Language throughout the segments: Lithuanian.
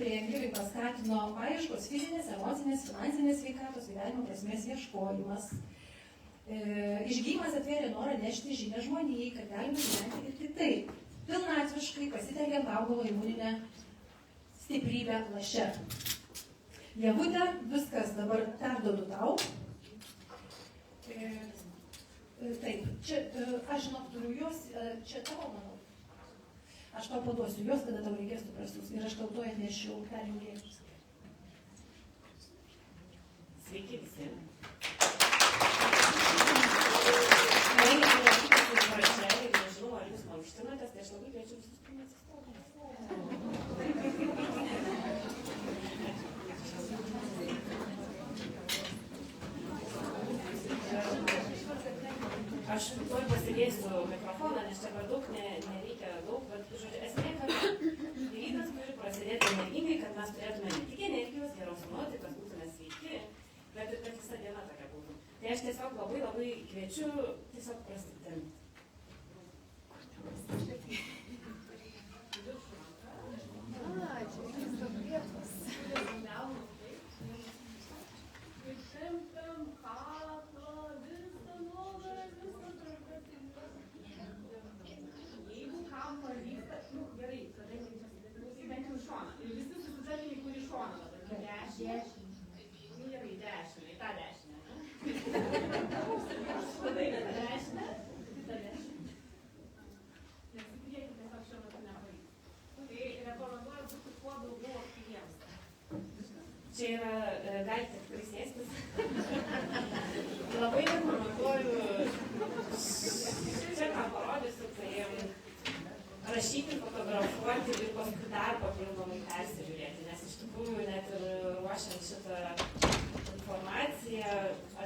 stipriai Anglijai paskatino paieškos fizinės, emocinės, finansinės sveikatos, gyvenimo prasmės ieškojimas. Išgyjimas atvėrė norą nešti žinią žmonijai, kad galime gyventi ir kitaip. Pilnatviškai pasitelkiant augalo imuninę stiprybę laše. Ievute, viskas dabar perduodu tau. Taip, čia, aš žinok, turiu jos, čia tavo, manau. Aš tau paduosiu jos, kada tau reikės suprastus. Ir aš tau to atnešiu perjungėjus. Sveiki visi. Kadangi tai rašytas pradžia ir nežinau, ar jūs mankštinatės, tai aš labai kviečiu visus Aš tuoj pasidėsiu mikrofoną, nes čia per daug nereikia daug, bet esmė, kad rytas turi prasidėti energingai, kad mes turėtume ne tik energijos, geros nuotaikos, būtume sveiki, bet ir kad visa diena tokia būtų. Tai aš tiesiog labai kviečiu tiesiog prasidėti. Čia yra, galite tikrai sėstis. Labai rekomenduoju, čia ką parodysiu, tai rašyti, fotografuoti ir paskui dar papildomai persižiūrėti, nes iš tikrųjų net ir ruošiant šitą informaciją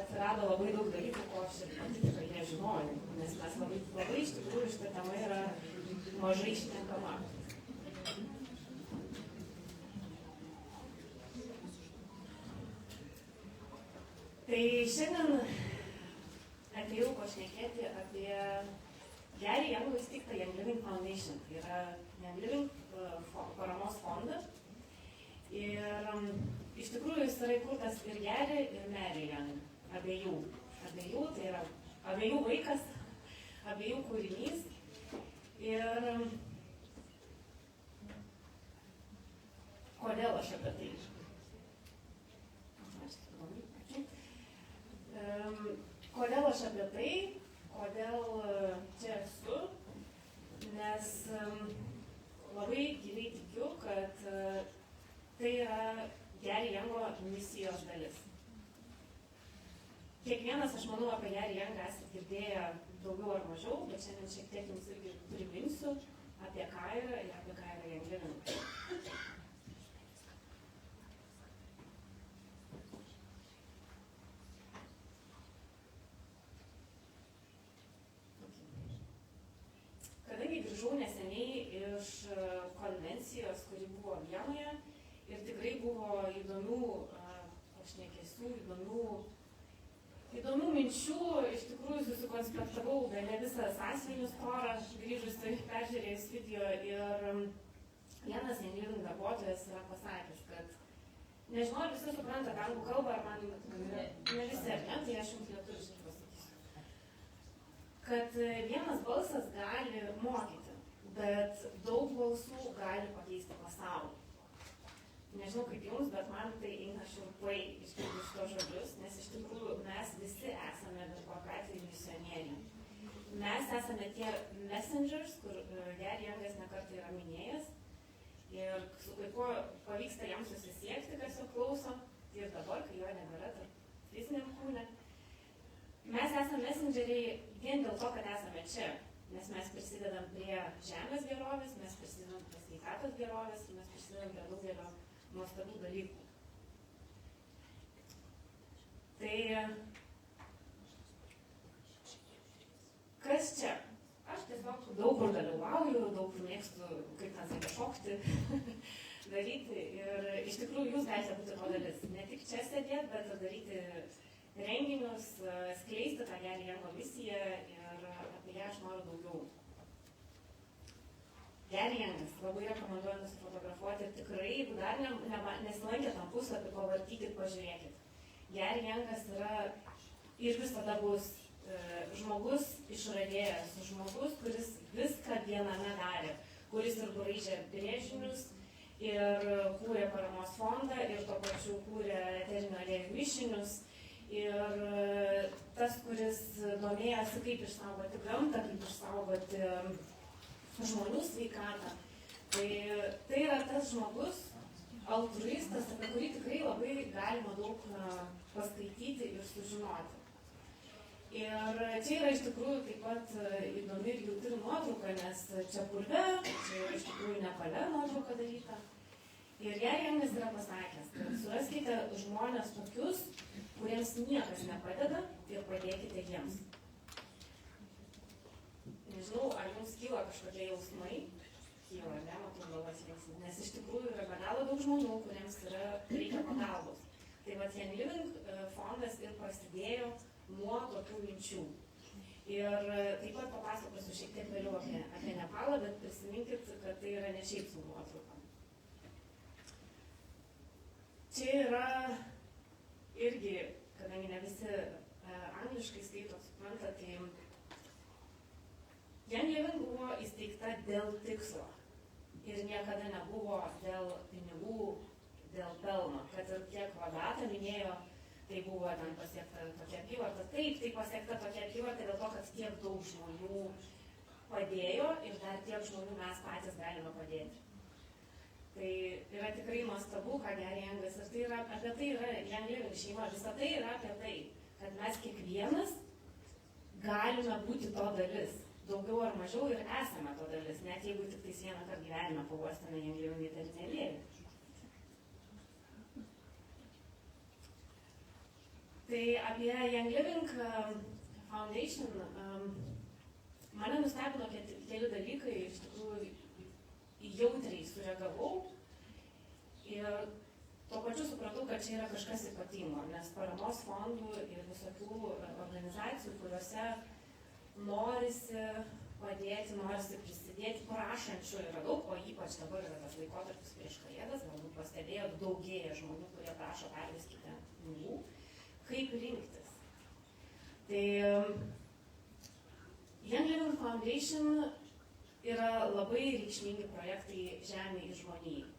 atsirado labai daug dalykų, ko aš ir pati tikrai nežinojau, nes mes labai iš tikrųjų šitą temą yra mažai šnekama. Tai šiandien atėjau pašnekėti apie Gary Young'o įsteigtą Young Living Foundation. Tai yra Young Living paramos fondas. Ir iš tikrųjų jis yra įkurtas ir Gary, ir Mary Young. Abiejų. Tai yra abiejų vaikas, abiejų kūrinys. Ir kodėl aš apie tai? Kodėl aš apie tai, kodėl čia esu, nes labai giliai tikiu, kad tai yra Gary Young'o misijos dalis. Kiekvienas, aš manau, apie Gary Young'ą esate girdėję daugiau ar mažiau, bet šiandien šiek tiek jums irgi priminsiu, apie ką yra ir apie ką yra Young Living. Kadangi grįžau neseniai iš konvencijos, kuri buvo Vienoje ir tikrai buvo įdomių pašnekesių, įdomių minčių, iš tikrųjų susikonspektavau bene visą sąsiuvinių storą, grįžusi peržiūrėjus video ir vienas Young Living darbuotojas yra pasakęs, kad nežinau, ar visi supranta anglų kalbą, ar man ne visi, ar ne, tai aš jums lietuviškai pasakysiu. Kad vienas balsas gali mokyti, bet daug balsų gali pakeisti pasaulį. Nežinau kaip jums, bet man tai eina šiurpai išgirdus šitos žodžius, nes iš tikrųjų mes visi esame bet kokiu atveju misionieriai. Mes esame tie messengers, kur Gary Young'as nekartą yra minėjęs, ir su kai kuo pavyksta jam susisiekti, kas jo klauso, ir dabar, kai jo nebėra fiziniam kūne. Mes esame messengeriai vien dėl to, kad esame čia, nes mes prisidedam prie žemės gerovės, mes prisidedam prie sveikatos gerovės ir mes prisidedam prie daugelio nuostabių dalykų. Tai kas čia? Aš tiesiog daug kur dalyvauju, daug kur mėgstu, kaip ten sakė, šokti, daryti ir iš tikrųjų jūs galite būti to dalis. Ne tik čia sėdėti, bet ir daryti renginius, skleisti tą Gary Young'o misiją ir apie ją aš noriu daugiau Gary Youngas, labai rekomenduoju nusifotografuoti ir tikrai, jeigu dar nesilankė tam puslapį, pavartykit, pažiūrėkit. Gary Youngas yra ir visada bus žmogus išradėjas, žmogus, kuris viską viename darė, kuris ir braižė brėžinius, ir kūrė paramos fondą, ir tuo pačiu kūrė eterinio aliejų mišinius, ir tas, kuris domėjosi, kaip išsaugoti gamtą, kaip išsaugoti žmonių sveikatą. Tai yra tas žmogus, altruistas, apie kurį tikrai labai galima daug paskaityti ir sužinoti. Ir čia yra iš tikrųjų taip pat įdomi ir jautri nuotrauka, nes čia purve, čia yra iš tikrųjų Nepale nuotrauka daryta. Ir Gary Youngas yra pasakęs, kad suraskite žmonės tokius, kuriems niekas nepadeda ir padėkite jiems. Nežinau, ar jums kyla kažkokie jausmai, kyla, ne, matau galvas linksmai, nes iš tikrųjų yra be galo daug žmonių, kuriems reikia pagalbos. Tai vat Young Living fondas ir prasidėjo nuo tokių minčių. Ir taip pat papasakosiu šiek tiek vėliau apie Nepalą, bet prisiminkit, kad tai yra ne šiaip su nuotrauka. Čia yra irgi, kadangi ne visi angliškai skaito, supranta, tai Young Living buvo įsteigta dėl tikslo ir niekada nebuvo dėl pinigų, dėl pelno, kad ir kiek Vadata minėjo, tai buvo ten pasiekta tokia apyvarta. Taip, tai pasiekta tokia apyvarta dėl to, kad tiek daug žmonių padėjo ir dar tiek žmonių mes patys galime padėti. Tai yra tikrai nuostabu, ką Gary Youngas, ir tai yra, apie tai yra Young Living šeima, visa tai yra apie tai, kad mes kiekvienas galime būti to dalis. Daugiau ar mažiau ir esame to dalis, net jeigu tik tais vieną kartą gyvenime pauostame Young Living eterinį aliejų. Tai apie Young Living Foundation mane nustebino keli dalykai, iš tikrųjų jautriai sureagavau ir tuo pačiu supratau, kad čia yra kažkas ypatingo, nes paramos fondų ir visokių organizacijų, kuriuose norisi padėti, norisi prisidėti, prašančių yra daug, o ypač dabar yra tas laikotarpis prieš Kalėdas, galbūt pastebėjo, daugėja žmonių, kurie prašo perveskite pinigų, kaip rinktis. Tai Young Living Foundation yra labai reikšmingi projektai žemė ir žmonijai.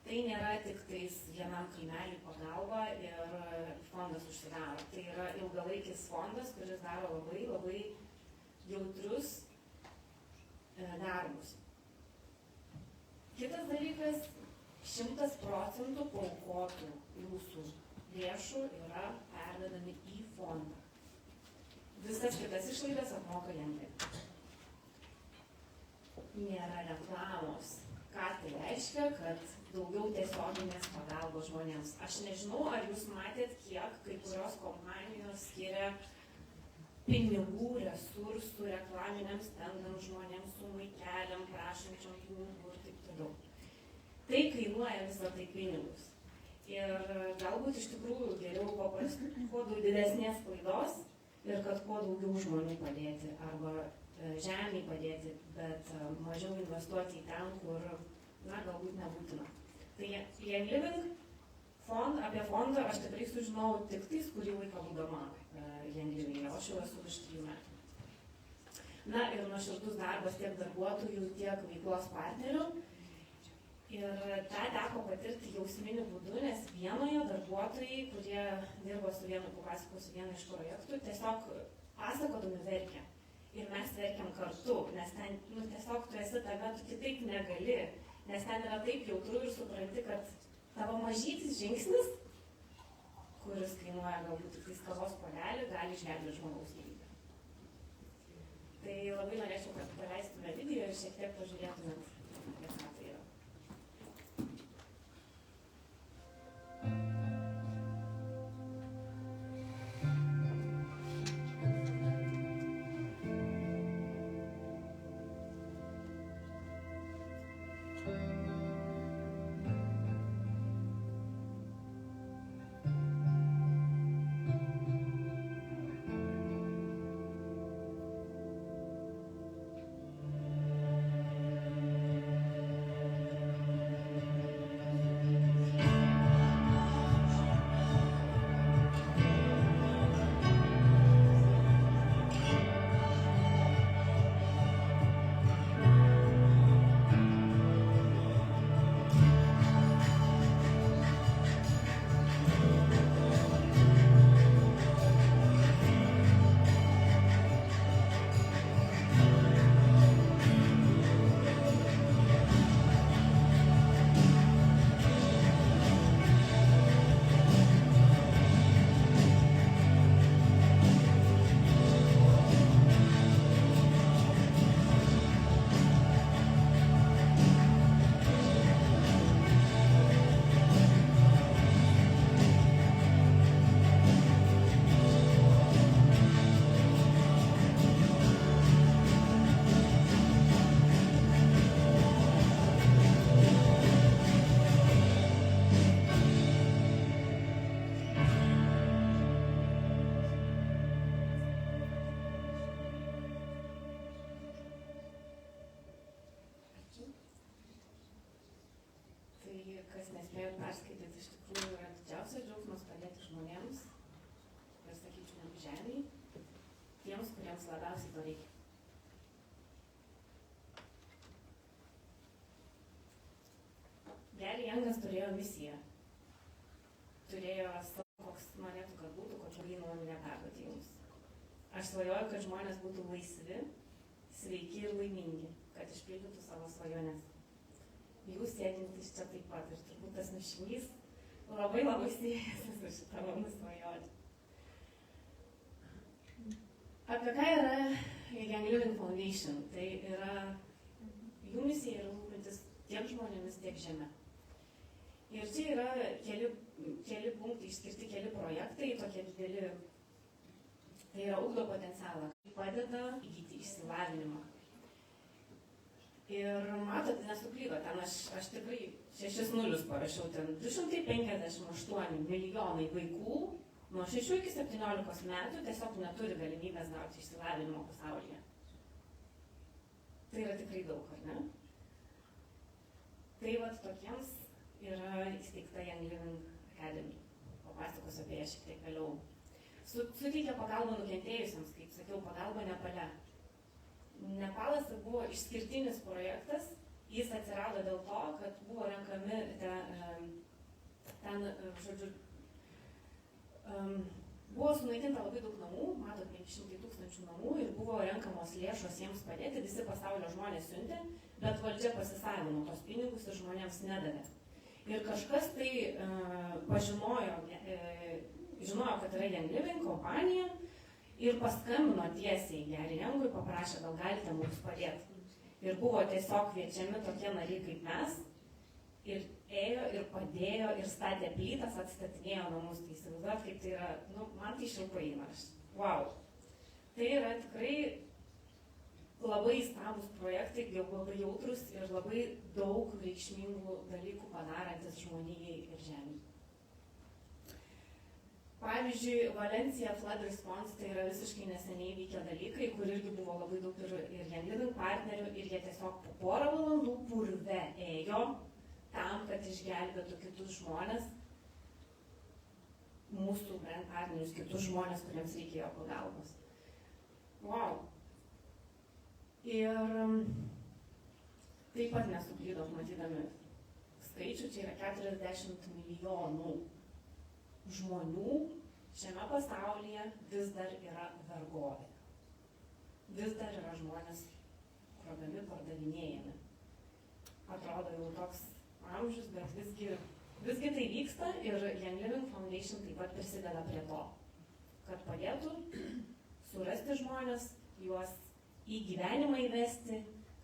Tai nėra tik tais vienam kaimeliui pagalba ir fondas užsidaro. Tai yra ilgalaikis fondas, kuris daro labai, labai jautrius darbus. Kitas dalykas, 100% paaukotų jūsų lėšų yra pervedami į fondą. Visas kitas išlaidas apmoka Young Living. Nėra reklamos. Ką tai reiškia, kad daugiau tiesioginės pagalbos žmonėms. Aš nežinau, ar jūs matėt, kiek kai kurios kompanijos skiria pinigų, resursų, reklaminiams stendams žmonėms su maikeliam, prašančiam pinigų ir taip toliau. Tai kainuoja visą tai pinigus. Ir galbūt iš tikrųjų geriau kuo didesnės klaidos ir kad kuo daugiau žmonių padėti arba žemėj padėti, bet mažiau investuoti į ten, kur, na, galbūt nebūtina. Tai Young Living apie fondą aš tikrai sužinojau tik tais, kurį laiką būdama Young Living, o aš jau esu virš 3 metų. Na ir nuoširdus darbas tiek darbuotojų, tiek veiklos partnerių. Ir tą teko patirti jausminiu būdu, nes vienoje darbuotojai, kurie dirbo su vienu, papasakosiu vieną iš projektų, tiesiog pasakodami verkia. Ir mes verkiam kartu, nes ten, tiesiog tu esi tame, tu kitaip negali, nes ten yra taip jautru ir supranti, kad tavo mažytis žingsnis, kuris kainuoja galbūt tik tais kavos puodelį, gali išgelbėti žmogaus gyvybę. Tai labai norėčiau, kad paleistume video ir šiek tiek pažiūrėtumėt, apie ką tai yra. kas nespėjot perskaityti, iš tikrųjų yra didžiausias džiaugsmas padėti žmonėms, ir sakyčiau, net žemėje, tiems, kuriems labiausiai to reikia. Gary Youngas turėjo misiją. Turėjo savo, koks norėtų, kad būtų, kokią įmonę neperduoti jums. Aš svajoju, kad žmonės būtų laisvi, sveiki ir laimingi, kad išpildytų savo svajones. Jūs sėdintys čia taip pat ir turbūt tas mišinys labai siejasi su šitą mano svajonę. Apie ką yra Young Living Foundation? Tai yra jų misija yra rūpintis tiek žmonėmis, tiek žeme. Ir čia yra keli punktai, išskirti keli projektai, tokie dideli. Tai yra ugdo potencialą, padeda įgyti išsilavinimą. Ir matot, nesuklydo, ten aš tikrai 6 nulius parašiau, ten 258 milijonai vaikų nuo 6 iki 17 metų tiesiog neturi galimybės gauti išsilavinimo pasaulyje. Tai yra tikrai daug, ar ne? Tai vat tokiems yra įsteigta Young Living Academy. Papasakosiu apie ją šiek tiek vėliau. Suteikia pagalbą nukentėjusiems, kaip sakiau, pagalba Nepale. Nepalas buvo išskirtinis projektas, jis atsirado dėl to, kad buvo renkami ten, žodžiu, buvo sunaikinta labai daug namų, matot, 500 000 namų ir buvo renkamos lėšos jiems padėti, visi pasaulio žmonės siuntė, bet valdžia pasisavino tos pinigus ir žmonėms nedavė. Ir kažkas tai žinojo, kad yra Young Living kompanija ir paskambino tiesiai Gary Youngui, paprašė, gal galite mums padėti. Ir buvo tiesiog kviečiami tokie nariai kaip mes ir ėjo ir padėjo ir statė plytas, atstatinėjo namus. Tai įsivaizduot, kaip tai yra, man tai šilpa įnaš. Wow. Tai yra tikrai labai įstabus projektai, labai jautrus ir labai daug reikšmingų dalykų padarantis žmonijai ir žemėje. Pavyzdžiui, Valencija Flood Response tai yra visiškai neseniai vykę dalykai, kur irgi buvo labai daug ir Young Living partnerių ir jie tiesiog po porą valandų purve ėjo tam, kad išgelbėtų kitus žmonės, mūsų brand partnerius, kitus žmonės, kuriems reikėjo pagalbos. Wow. Ir taip pat nesuklydom matydami skaičių, čia yra 40 milijonų žmonių šiame pasaulyje vis dar yra vergovė. Vis dar yra žmonės grobami, pardavinėjami. Atrodo jau toks amžius, bet visgi tai vyksta ir Young Living Foundation taip pat prisideda prie to, kad padėtų surasti žmonės, juos į gyvenimą įvesti,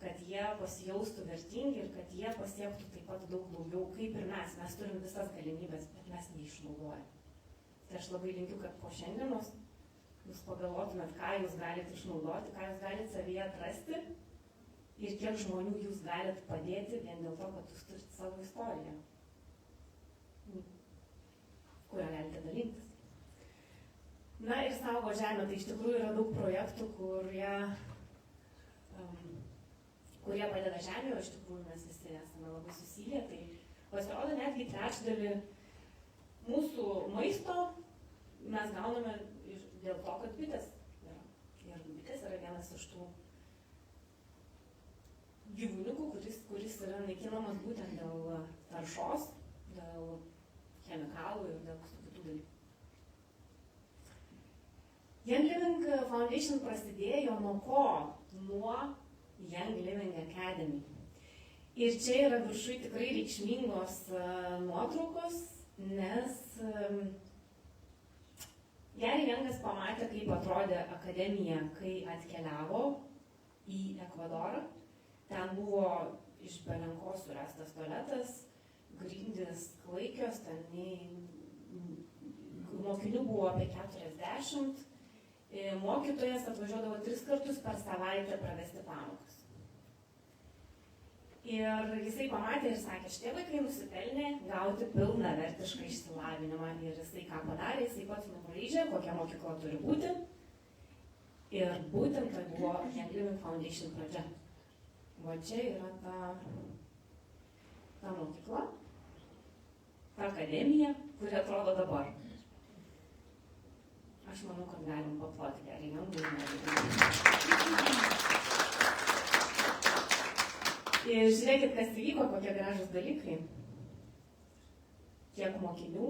kad jie pasijaustų vertingi ir kad jie pasiektų taip pat daug daugiau, kaip ir mes. Mes turim visas galimybės, bet mes neišnaudojame. Tai aš labai linkiu, kad po šiandienos jūs pagalvotumėt, ką jūs galite išnaudoti, ką jūs galite savyje atrasti ir kiek žmonių jūs galite padėti vien dėl to, kad jūs turite savo istoriją, kurią galite dalintis. Na ir Saugo žemė, tai iš tikrųjų yra daug projektų, kurie padeda žemėje, o iš tikrųjų mes visi esame labai susiję, tai pasirodo netgi trečdalį mūsų maisto mes gauname dėl to, kad bitės yra. Ir bitės yra vienas iš tų gyvūnikų, kuris yra naikinamas būtent dėl taršos, dėl chemikalų ir dėl kitų dalykų. Young Living Foundation prasidėjo nuo ko? Nuo Young Living Academy. Ir čia yra viršui tikrai reikšmingos nuotraukos, nes Gary Youngas pamatė, kaip atrodė akademija, kai atkeliavo į Ekvadorą. Ten buvo iš belenkos surastas tualetas, grindys klaikios, ten mokinių buvo apie 40. Mokytojas atvažiuodavo 3 kartus per savaitę pravesti pamokas. Ir jisai pamatė ir sakė, šitie vaikai nusipelnė gauti pilnavertišką išsilavinimą. Ir jisai ką padarė, jisai pats nubraižė, kokia mokykla turi būti. Ir būtent tai buvo Young Living Foundation pradžia. Va čia yra ta mokykla. ta akademija, kuri atrodo dabar. Aš manau, kad galim paploti gerai, Ir žiūrėkit, kas įvyko, kokie gražūs dalykai. Kiek mokinių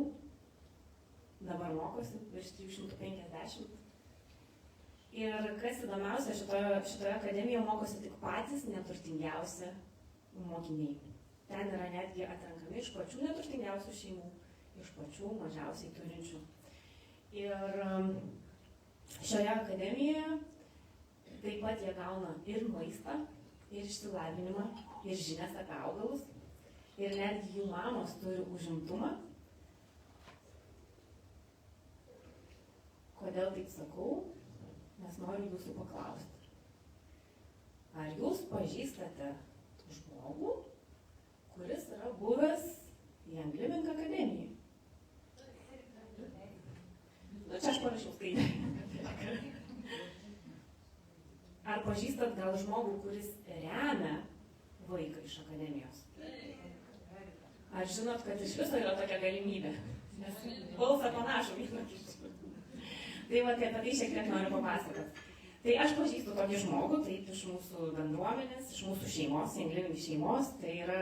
dabar mokosi, virš 350. Ir kas įdomiausia, šitoje akademijoje mokosi tik patys neturtingiausi mokiniai. Ten yra netgi atrenkami iš pačių neturtingiausių šeimų, iš pačių mažiausiai turinčių. Ir šioje akademijoje taip pat jie gauna ir maistą, ir išsilavinimą, ir žinias apie augalus. Ir netgi jų mamos turi užimtumą. Kodėl taip sakau? Nes noriu jūsų paklausti. Ar jūs pažįstate žmogų, kuris yra buvęs Young Living akademijai? Nu, čia aš parašiau skaitę. Ar pažįstat gal žmogų, kuris remia vaiką iš akademijos? Ar žinot, kad iš viso yra tokia galimybė? Nes balsą panašų vieną. Tai va, apie tai šiek tiek noriu papasakoti. Tai aš pažįstu tokį žmogų, taip iš mūsų bendruomenės, iš mūsų šeimos, Young Living šeimos. Tai yra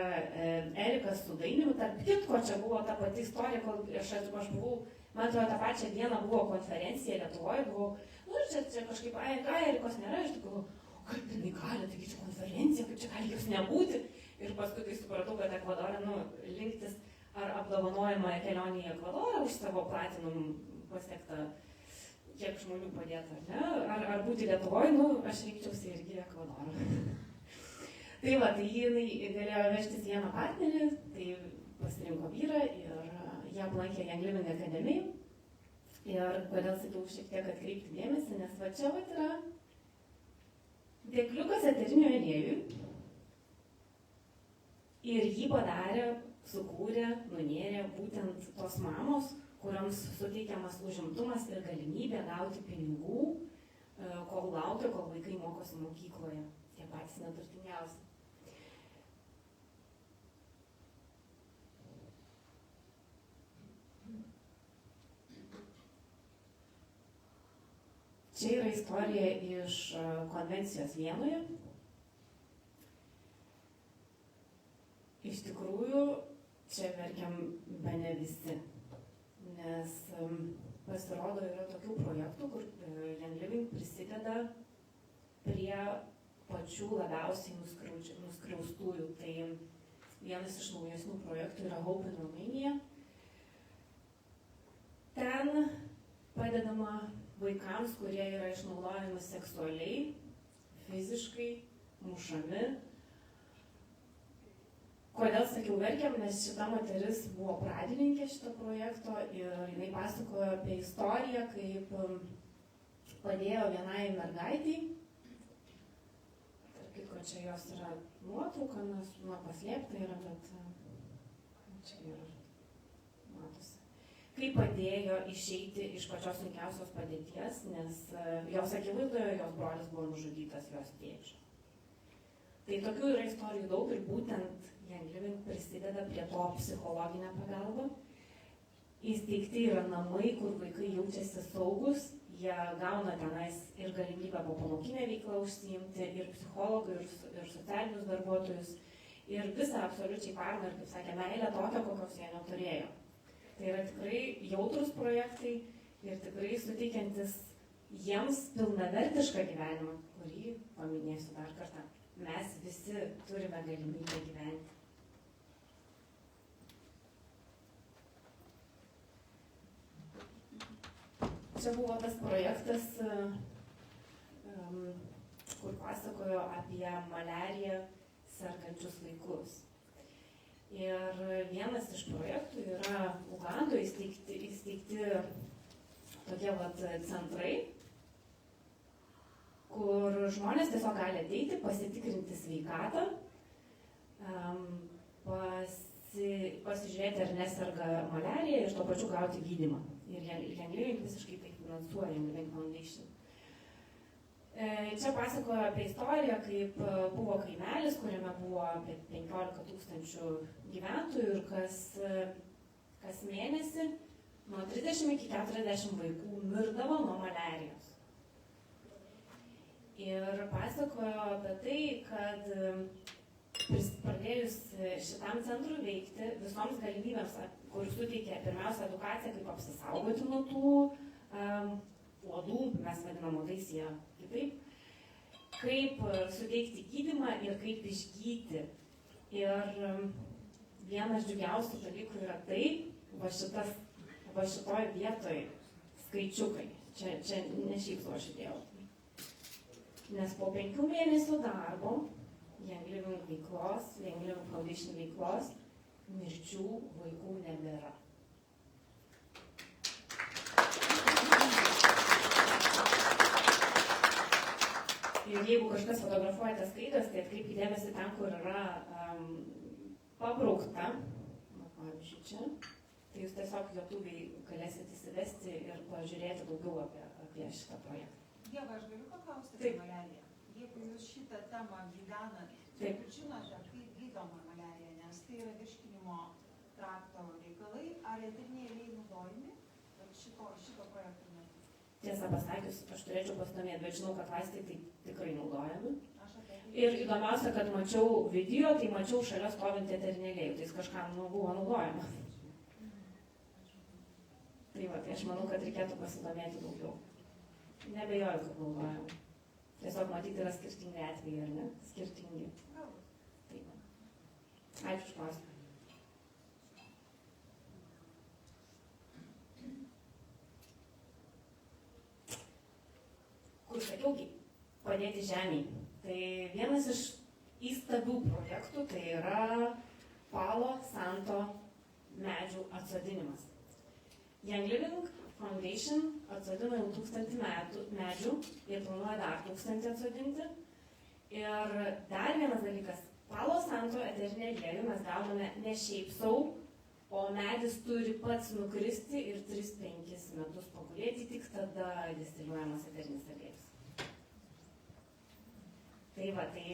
Erikas su Dainiumi. Tarp kitko, čia buvo ta pati istorija, kol aš buvau, man atrodo, tą pačią dieną buvo konferencija Lietuvoje, buvau, nu, čia kažkaip, Erikos nėra, iš tikrųjų, kaip jinai gali, taigi čia konferencija, kaip čia gali jos nebūti. Ir paskui tai supratau, kad Ekvadorė, linktis ar apdovanojama kelionė į Ekvadorą už savo platinum pasiektą, kiek žmonių padėta, ar ne? Ar būti Lietuvoje, aš reikčiausi irgi į Ekvadorą. Tai va, tai jinai galėjo vežtis vieną partnerį, tai pasirinko vyrą ir ją aplankė Young Living akademiją. Ir kodėl sakiau šiek tiek atkreipti dėmesį, nes va čia va yra dėkliukas eterinių aliejų. Ir jį padarė, sukūrė, nunėrė būtent tos mamos, kuriams suteikiamas užimtumas ir galimybė gauti pinigų, kol laukia, kol vaikai mokosi mokykloje, tie patys neturtingiausi. Čia yra istorija iš konvencijos Vienoje. Iš tikrųjų, čia verkiam bene visi, nes pasirodo yra tokių projektų, kur Young Living prisideda prie pačių labiausiai nuskriaustųjų. Tai vienas iš naujesnių projektų yra Hope in Romania. Ten padedama vaikams, kurie yra išnaudojami seksualiai, fiziškai, mušami. Kodėl sakiau verkiam, nes šita moteris buvo pradininkė šito projekto ir jinai pasakojo apie istoriją, kaip padėjo vienai mergaitiai. Tarp kitko, čia jos yra nuotrauka, paslėpta yra, bet čia yra, matosi. Kaip padėjo išeiti iš pačios sunkiausios padėties, nes jos akivaizdoje jos brolis buvo nužudytas jos tėčio. Tai tokių yra istorijų daug ir būtent Young Living prisideda prie to psichologinę pagalbą. Įsteigti yra namai, kur vaikai jaučiasi saugus, jie gauna tenais ir galimybę popamokinę veiklą užsiimti, ir psichologų, ir socialinius darbuotojus, ir visą absoliučiai paramą, ir, kaip sakė, meilę tokią, kokios jie neturėjo. Tai yra tikrai jautrus projektai ir tikrai suteikiantis jiems pilnavertišką gyvenimą, kurį paminėsiu dar kartą. Mes visi turime galimybę gyventi. Čia buvo tas projektas, kur pasakojo apie malariją sergančius vaikus. Ir vienas iš projektų yra Ugandoje įsteigti tokie centrai, kur žmonės tiesiog gali ateiti, pasitikrinti sveikatą, pasižiūrėti, ar neserga malarija ir tuo pačiu gauti gydymą. Ir Young Living visiškai tai finansuoja, Young Living Foundation. Čia pasakojo apie istoriją, kaip buvo kaimelis, kuriame buvo apie 15 000 gyventojų ir Kas mėnesį nuo 30 iki 40 vaikų mirdavo nuo maliarijos. Ir pasakojo apie tai, kad pradėjus šitam centrui veikti, visoms galimybėms, kur suteikia pirmiausia edukaciją, kaip apsisaugoti nuo tų uodų, mes vadinam uodais jie kitaip, kaip suteikti gydymą ir kaip išgyti. Ir vienas džiugiausių dalykų yra tai, va šitoj vietoj skaičiukai. Čia ne šiaip to aš įdėjau. Nes po 5 mėnesių darbo, Young Living veiklos, Young Living Foundation veiklos, mirčių vaikų nebėra. Ir jeigu kažkas fotografuojate skaidres, tai atkreipkite dėmesį ten, kur yra pabraukta, pavyzdžiui čia, tai jūs tiesiog lietuviai galėsite įsivesti ir pažiūrėti daugiau apie šitą projektą. Ieva, aš galiu paklausti apie maliariją. Jeigu jūs šitą temą gyvenat, tai žinote, kaip gydoma maliarija, nes tai yra virškinimo trakto reikalai, ar eteriniai aliejai naudojami šito projekto metu? Tiesą pasakius, aš turėčiau pasidomėti, bet žinau, kad vaistai tai tikrai naudojami. Ir įdomiausia, kad mačiau video, tai mačiau šalia stovintį eterinį aliejų, tai jis kažkam buvo naudojamas. Tai va, tai aš manau, kad reikėtų pasidomėti daugiau. Nebejoju, kad naudojam. Tiesiog matyti yra skirtingi atvejai, ar ne? Skirtingi. Taip. Ačiū už klausimą. Kur sakiaugi, padėti žemėj. Tai vienas iš įstabių projektų tai yra Palo Santo medžių atsodinimas. Young Living Foundation atsodino jau 1000 medžių ir planuoja dar 1000 atsodinti. Ir dar vienas dalykas, Palo Santo eterinį aliejų mes gauname ne šiaip sau, o medis turi pats nukristi ir 3-5 metus pagulėti, tik tada distiliuojamas eterinis aliejus. Tai va, tai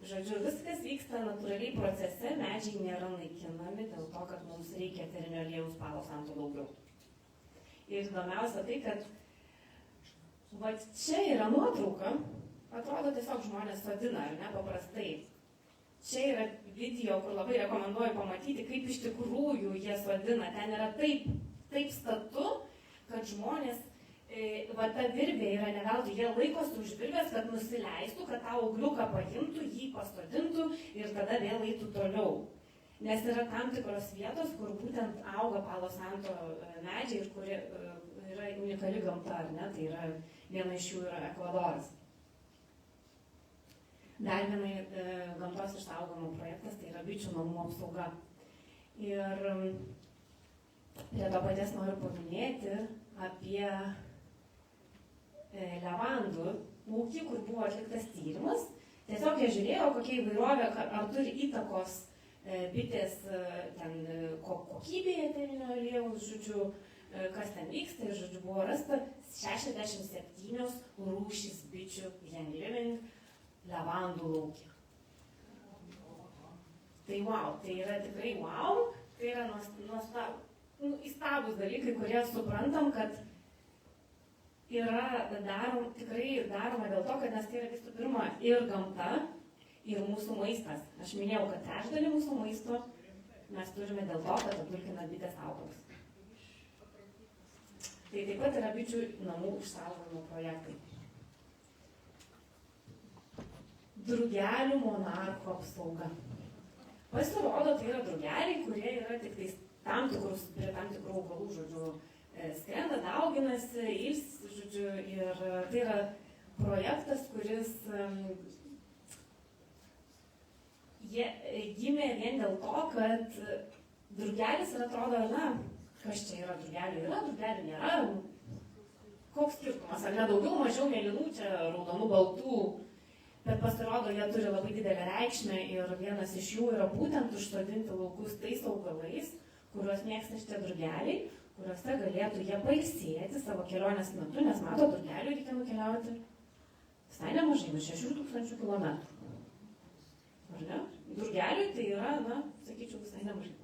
žodžiu, viskas vyksta natūraliai procese, medžiai nėra naikinami dėl to, kad mums reikia eterinio aliejaus Palo Santo daugiau. Ir įdomiausia tai, kad va čia yra nuotrauka, atrodo tiesiog žmonės sodina, ar ne, paprastai. Čia yra video, kur labai rekomenduoju pamatyti, kaip iš tikrųjų jie sodina. Ten yra taip statu, kad žmonės, va ta virbė yra ne veltui, jie laikosi už virbės, kad nusileistų, kad tą augliuką paimtų, jį pasodintų ir tada vėl eitų toliau. Nes yra tam tikros vietos, kur būtent auga Palo Santo medžiai ir kuri yra unikali gamta, ar ne? Tai yra viena iš jų yra Ekvadoras. Dar viena gamtos išsaugojimo projektas, tai yra bičių namų apsauga. Ir prie to paties noriu paminėti apie levandų ūkį, kur buvo atliktas tyrimas. Tiesiog jie žiūrėjo, kokia įvairovė, ar turi įtakos bitės ten kokybėje eterinio aliejaus, žodžiu, kas ten vyksta, ir žodžiu, buvo rasta 67 rūšys bičių Young Living levandų lauke. Tai wow, tai yra tikrai wow, tai yra įstabūs dalykai, kurie suprantam, kad yra tikrai daroma dėl to, kad nes tai yra visų pirma ir gamta, ir mūsų maistas. Aš minėjau, kad trečdalį mūsų maisto mes turime dėl to, kad apdulkina bitės augalus. Tai taip pat yra bičių namų išsaugojimo projektai. Drugelių monarchų apsauga. Pasirodo, tai yra drugeliai, kurie yra tik prie tam tikrų augalų, žodžiu, skrenda, dauginasi, žodžiu, ir tai yra projektas, kuris gimė vien dėl to, kad drugelis ir atrodo, na, kas čia yra drugelių, drugelių nėra, koks skirtumas, ar ne daugiau, mažiau mėlynų, čia raudonų, baltų, bet pasirodo, jie turi labai didelę reikšmę ir vienas iš jų yra būtent užsodinti laukus tais augalais, kuriuos mėgsta šitie drugeliai, kuriuose galėtų jie pailsėti savo kelionės metu, nes mato, drugelių reikia nukeliauti visai nemažai, 6000 kilometrų. Ar ne? Drugeliui tai yra, na, sakyčiau, visai nemažai.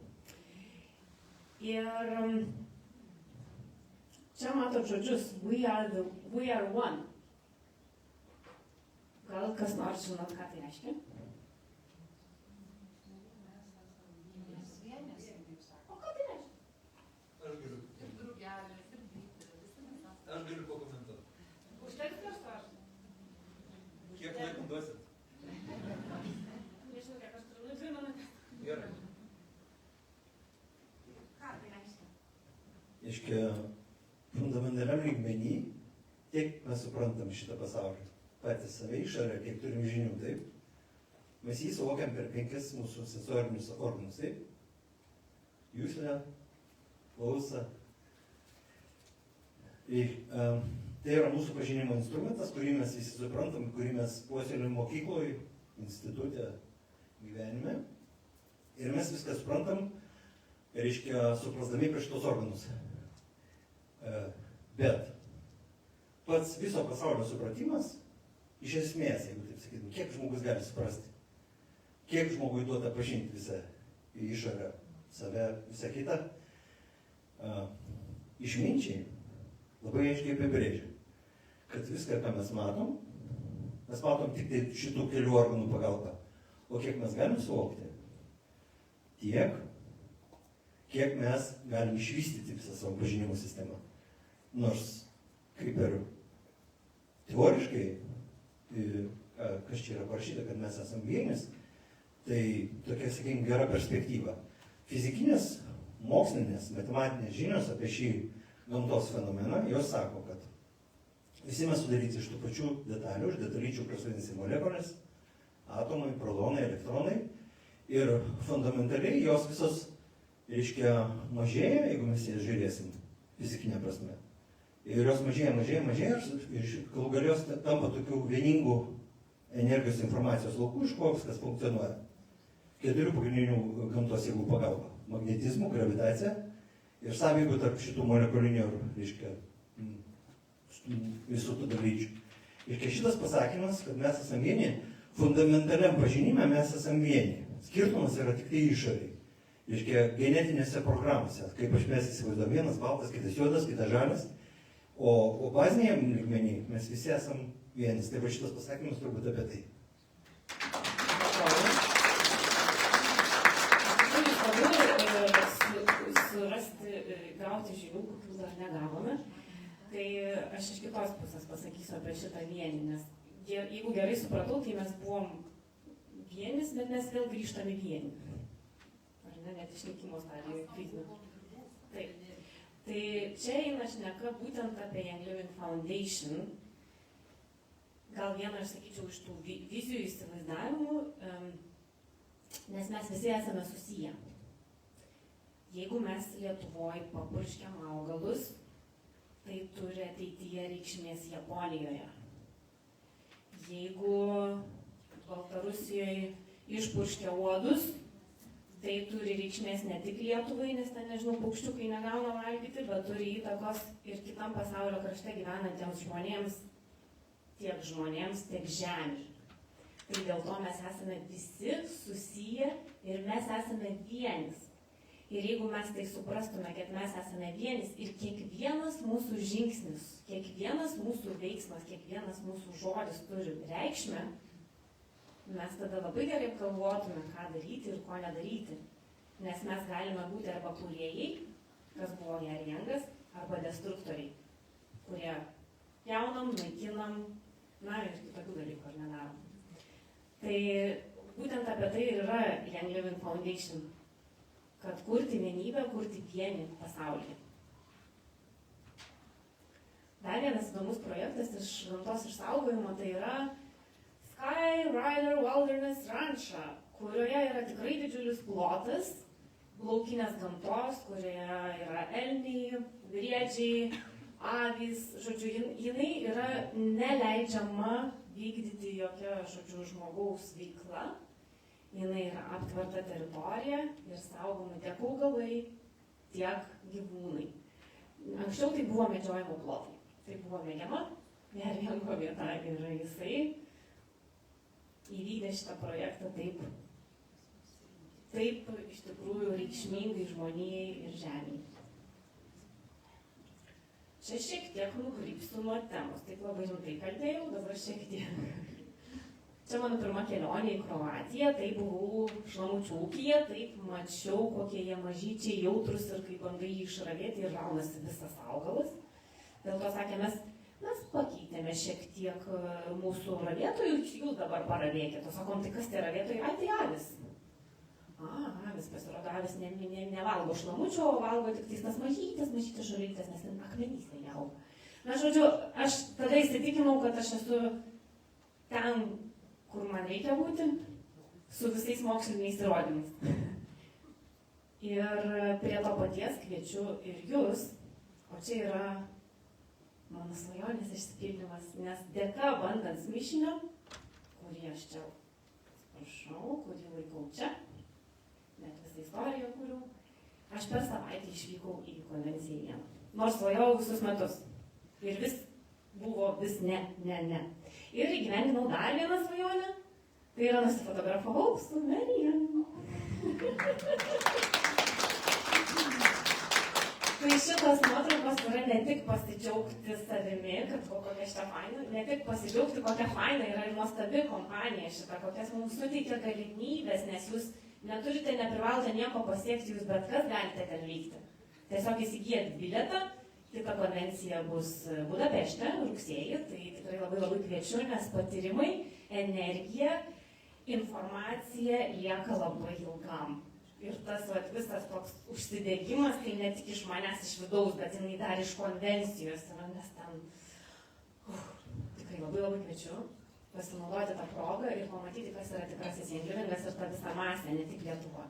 Ir čia matot žodžius we are one. Gal kas nors žinot, ką tai reiškia? O ką tai reiškia? Aš galiu pakomentuoti. Užteks kažko aš? Kiek laiko duosit? Nežinau, kiek aš turiu, 2 minutės. Gerai. Ką tai reiškia? Iškia, fundamentaliam lygmenį, tiek mes suprantam šitą pasaulį, patys save išorę, kiek turim žinių, taip? Mes jį suvokiam per 5 mūsų sensorinius organus, taip? Juslę, klausą. Ir tai yra mūsų pažinimo instrumentas, kurį mes visi suprantam, kurį mes puoselėjam mokykloje, institute, gyvenime. Ir mes viską suprantam, reiškia, suprasdami per šitos organus. Bet pats viso pasaulio supratimas, iš esmės, jeigu taip sakytum, kiek žmogus gali suprasti, kiek žmogui duota pažinti visą išorę, save, visą kitą, išminčiai labai aiškiai apibrėžia, kad viską, ką mes matom tik tai šitų kelių organų pagalba. O kiek mes galim suvokti? Tiek, kiek mes galim išvystyti visą savo pažinimo sistemą. Nors, kaip ir teoriškai, kas čia yra parašyta, kad mes esame vienis, tai tokia, sakykime, gera perspektyva. Fizikinės, mokslinės, matematinės žinios apie šį gamtos fenomeną, jos sako, kad visi mes sudaryti iš tų pačių detalių, iš detalyčių, kurios vadinasi molekulės, atomai, protonai, elektronai, ir fundamentaliai jos visos, reiškia, mažėja, jeigu mes jas žiūrėsim fizikinė prasme. Ir jos mažėja, ir galų galios tampa tokių vieningų energijos informacijos laukų, iš ko viskas funkcionuoja. 4 pagrindinių gamtos jėgų pagalba. Magnetizmų, gravitacija ir sąveikų tarp šitų molekulinių, reiškia, visų tų dalyčių. Ir šitas pasakymas, kad mes esame vieni, fundamentaliam pažinime mes esame vieni. Skirtumas yra tik tai išoriai. Reiškia, genetinėse programuose, kaip mes įsivaizduojam, vienas baltas, kitas juodas, kitas žalias. O baziniam lygmenį mes visi esam vienis. Tai va šitas pasakymas turbūt apie tai. Surasti, gauti žinių, kokių dar negavome. Tai aš iš kitos pusės pasakysiu apie šitą vienį, nes jeigu gerai supratau, tai mes buvom vienis, bet mes vėl grįžtame vieni. Ar ne, net išnykimo stadijoje fizinio. Taip. Tai čia eina šneka būtent apie Young Living Foundation. Gal vieną aš sakyčiau iš tų vizijų įsivaizdavimų, nes mes visi esame susiję. Jeigu mes Lietuvoje papurškiam augalus, tai turi ateityje reikšmės Japonijoje. Jeigu Baltarusijoje išpurškia uodus, tai turi reikšmės ne tik Lietuvai, nes ten, nežinau, paukščiukai negauna valgyti, bet turi įtakos ir kitam pasaulio krašte gyvenantiems žmonėms, tiek žemė. Tai dėl to mes esame visi susiję ir mes esame vienis. Ir jeigu mes tai suprastume, kad mes esame vienis ir kiekvienas mūsų žingsnis, kiekvienas mūsų veiksmas, kiekvienas mūsų žodis turi reikšmę, mes tada labai gerai apgalvotume, ką daryti ir ko nedaryti. Nes mes galime būti arba kūrėjai, kas buvo Gary Youngas, arba destruktoriai, kurie jaunam, naikinam, na ir kitokių dalykų ar nedarom. Tai būtent apie tai ir yra Young Living Foundation, kad kurti vienybę, kurti vienį pasaulį. Dar vienas įdomus projektas iš gamtos išsaugojimo, tai yra Sky Rider Wilderness Rancha, kurioje yra tikrai didžiulis plotas laukinės gamtos, kurioje yra elniai, briedžiai, avys, žodžiu, jinai yra neleidžiama vykdyti jokia, žodžiu, žmogaus veikla. Jinai yra aptverta teritorija ir saugomi tiek augalai, tiek gyvūnai. Anksčiau tai buvo medžiojimo plotai. Tai buvo mėgiama, Gary Youngo vieta ir jisai įvykdė šitą projektą taip taip iš tikrųjų reikšmingai žmonijai ir žemėjai. Čia šiek tiek nukrypsiu nuo temos, taip labai rimtai kalbėjau, dabar šiek tiek. Čia mano pirma kelionė į Kroatiją, tai buvau šlamučių ūkyje, taip mačiau, kokie jie mažyčiai jautrus ir kaip bandai jį išravėti ir raunasi visas augalas. Dėl to sakė, mes pakeitėme šiek tiek mūsų ravėtojų, jūs dabar paravėkite. O sakom, tai kas tie ravėtojai? Ai, tai avis. Avis pasirodo, avis nevalgo šlamučio, o valgo tik tas mažytas žuvytės, nes ten akmenys neauga. Na, žodžiu, aš tada įsitikinau, kad aš esu ten, kur man reikia būti, su visais moksliniais įrodymais. Ir prie to paties kviečiu ir jūs, o čia yra mano svajonės išsipildymas, nes dėka vandens mišinio, kurį aš čia, prašau, kurį laikau čia, net visą istoriją kuriu, aš per savaitę išvykau į konvenciją. Nors svajojau visus metus. Ir vis buvo ne. Ir įgyvendinau dar vieną svajonę, tai yra nusifotografavau su Marija. Tai šitos nuotraukos yra ne tik pasidžiaugti savimi, kad kokia šita faina, ne tik pasidžiaugti, kokia faina yra ir nuostabi kompanija šita, kokias mums suteikia galimybės, nes jūs neturite, neprivalote nieko pasiekti, jūs bet kas galite ten vykti. Tiesiog įsigijat bilietą, kita konvencija bus Budapešte rugsėjį, tai tikrai labai kviečiu, nes patyrimai, energija, informacija lieka labai ilgam. Ir tas visas toks užsidegimas, tai ne tik iš manęs iš vidaus, bet jinai dar iš konvencijos yra, nes ten tikrai labai kviečiu pasinaudoti tą progą ir pamatyti, kas yra tikrasis Young Livingas ir ta visa masė, ne tik Lietuva.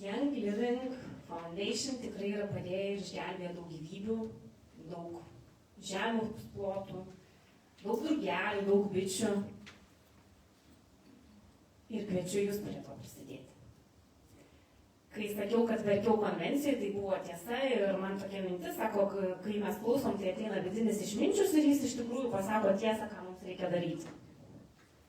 Young Living Foundation tikrai yra padėję ir išgelbėję daug gyvybių, daug žemių plotų, daug drugelių, daug bičių. Ir kviečiu jūs prie to prisidėti. Kai sakiau, kad verkiau konvencijoje, tai buvo tiesa ir man tokia mintis, sako, kai mes klausom, tai ateina vidinis išminčius ir jis iš tikrųjų pasako tiesą, ką mums reikia daryti.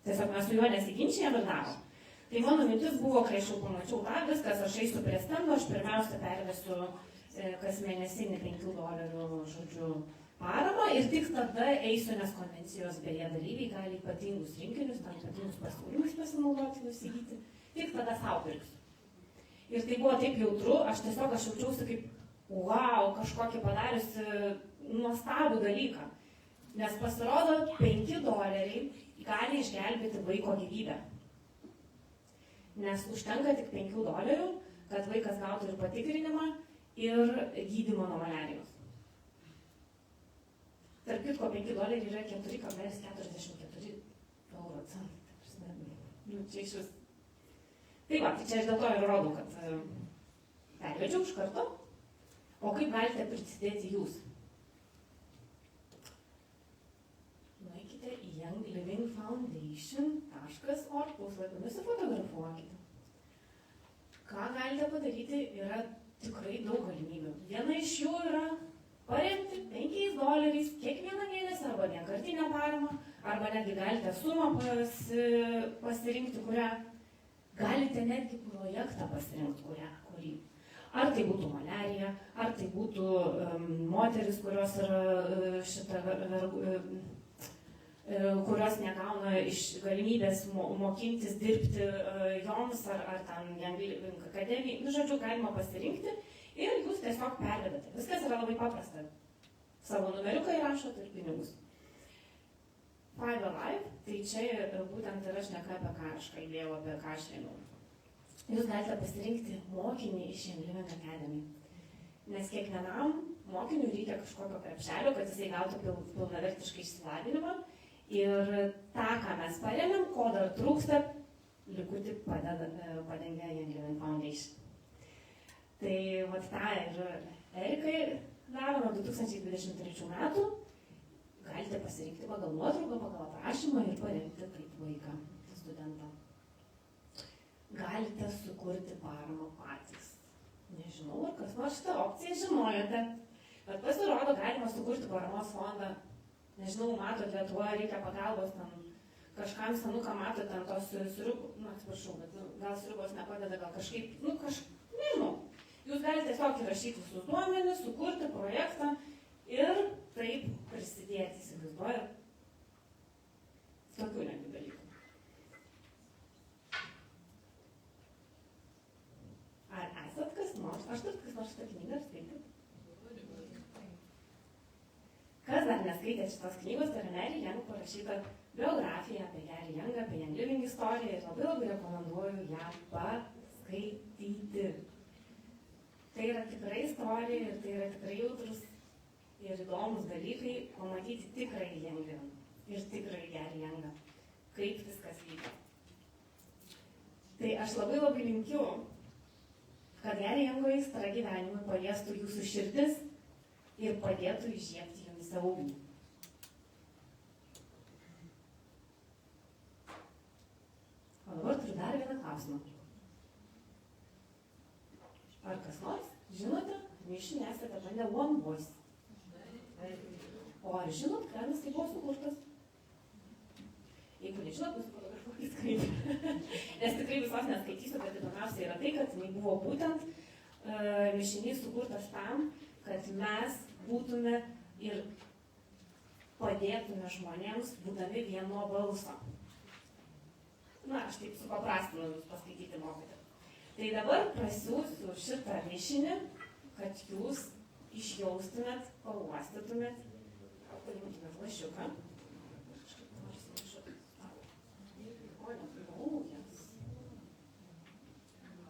Tiesiog mes su juo nesiginčijam ir darom. Tai mano mintis buvo, kai aš jau pamačiau tą viskas, aš eisiu prie stendo, aš pirmiausia pervesiu kas mėnesinį $5, žodžiu, paramą ir tik tada eisiu, nes konvencijos beje dalyviai gali ypatingus rinkinius, tam ypatingus pasiūlymus pasinaudoti, nusigyti, tik tada savo pirksiu. Ir tai buvo taip jautru, aš jaučiausi kaip, wow, kažkokį padariusi nuostabų dalyką. Nes pasirodo, $5 gali išgelbėti vaiko gyvybę. Nes užtenka tik $5, kad vaikas gautų ir patikrinimą, ir gydymą nuo maliarijos. Tarp kitko, $5 yra 4,44 euro centai. Čia iš vis. Tai va, tai čia aš dėl to ir rodau, kad pervedžiau iš karto. O kaip galite prisidėti jūs? Nueikite į younglivingfoundation.org puslapį, nusifotografuokite. Ką galite padaryti, yra tikrai daug galimybių. Viena iš jų yra paremti $5 kiekvieną mėnesį arba vienkartinę paramą, arba netgi galite sumą pasirinkti, kurią galite netgi projektą pasirinkti, kurį. Ar tai būtų maliarija, ar tai būtų moteris, kurios negauna iš galimybės mokintis, dirbti joms, ar ten akademijai. Nu, žodžiu, galima pasirinkti ir jūs tiesiog pervedate. Viskas yra labai paprasta. Savo numeriuką įrašote ir pinigus. Five Alive, tai čia būtent yra šneka, apie ką aš kalbėjau, apie ką aš rėmiau. Jūs galite pasirinkti mokinį iš Young Living Academy. Nes kiekvienam mokiniui reikia kažkokio krepšelio, kad jisai gautų pilnavertiškai išsilavinimą. Ir tą, ką mes paremėm, ko dar trūksta, likutį padengia Young Living Foundation. Tai vat tą ir Erikai daro nuo 2023 metų. Galite pasirinkti pagal nuotrauką, pagal aprašymą ir paremti kaip vaiką, studentą. Galite sukurti paramą patys. Nežinau, ar kas nors šitą opciją žinojote, bet pasirodo, galima sukurti paramos fondą. Nežinau, matot, Lietuvoje reikia pagalbos tam kažkam senuką mato ten tos sriubos, atsiprašau, bet gal sriubos nepadeda, gal kažkaip, nežinau. Jūs galite tiesiog įrašyti visus duomenis, sukurti projektą ir taip prisidėti, įsivaizduojat. Tokių netgi dalykų. Ar esat kas nors? Aš turiu kas nors šitą knygą skaityti? Kas dar neskaitė šitos knygos, tai yra Mary Young parašyta biografija apie Gary Youngą, apie Young Living istoriją ir labai rekomenduoju ją paskaityti. Tai yra tikrai istorija ir tai yra tikrai jautrus ir įdomus dalykai pamatyti tikrąjį Young Living ir tikrąjį Gary Youngą, kaip viskas vyko. Tai aš labai linkiu, kad Gary Youngo aistra gyvenimui paliestų jūsų širdis ir padėtų įžiebti jums ugnį. O dabar turiu dar vieną klausimą. Ar kas nors žinote, mišinį esate bandę One Voice? O ar žinot, kada tai buvo sukurtas? Jeigu nežinot, nusifotografuokit skaityti. Nes tikrai visos neskaitysiu, bet įdomiausia yra tai, kad jinai buvo būtent mišinys sukurtas tam, kad mes būtume ir padėtume žmonėms, būdami vieno balso. Aš taip supaprastinu jūs paskaityti mokyti. Tai dabar prasiūsiu šitą mišinį, kad jūs išjaustumėt, pauostytumėt. Paimkime flašiuką.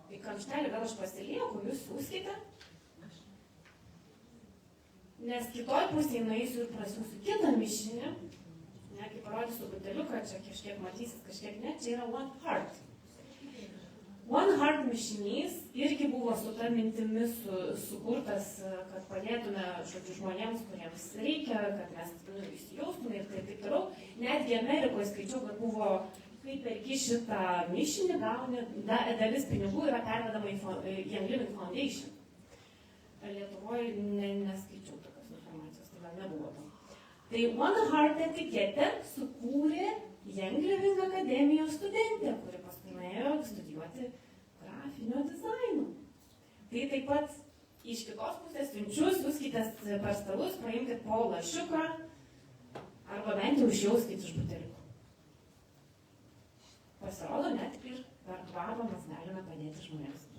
Tai kamštelį gal aš pasilieku, jūs siūskite. Nes kitoj pusėje nueisiu ir prasiūsiu kitą mišinį. Kai parodysiu buteliuką, čia kažkiek matysit, kažkiek ne, čia yra One Heart. One Heart mišinys irgi buvo su ta mintimi sukurtas, kad padėtume žmonėms, kuriems reikia, kad mes įsijaustume ir taip toliau. Netgi Amerikoje skaičiau, kad buvo, kai perki šitą mišinį, gauni, dalis pinigų yra pervedama į Young Living Foundation. Lietuvoje neskaičiau tokios informacijos, tai gal nebuvo to. Tai One Heart etiketę sukūrė Young Living akademijos studentė, kuri paskui nuėjo studijuoti grafinio dizaino. Tai taip pat iš kitos pusės siunčiu, siūskite per stalus, paimkite po lašiuką arba bent jau išjauskite iš buteliukų. Pasirodo, net ir per kvapą mes galime padėti žmonėms.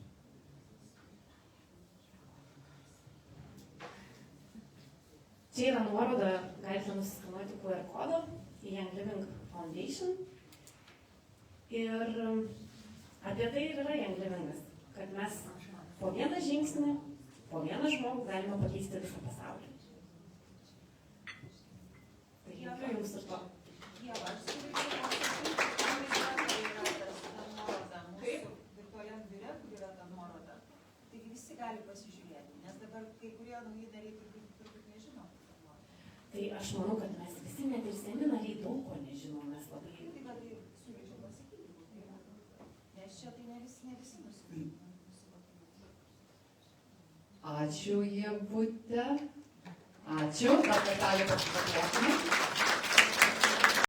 Čia yra nuoroda, galite nusiskanuoti QR kodą į Young Living Foundation. Ir apie tai ir yra Young Livingas, kad mes po vieną žingsnį, po vieną žmogų galime pakeisti visą pasaulį. Tai linkiu jums ir to. Ieva, aš virtualiam biure, kur yra ta nuoroda. Taigi visi gali pasižiūrėti, nes dabar kai kurie nauji nariai turbūt nežino. Tai aš manau, kad mes visi net ir seminariai daug ko nežinom, mes labai... Tai siūlyčiau pasakyti, nes čia tai ne visi nusipirko. Ačiū, Ievute. Ačiū, dar kartelį pasipaklėtume.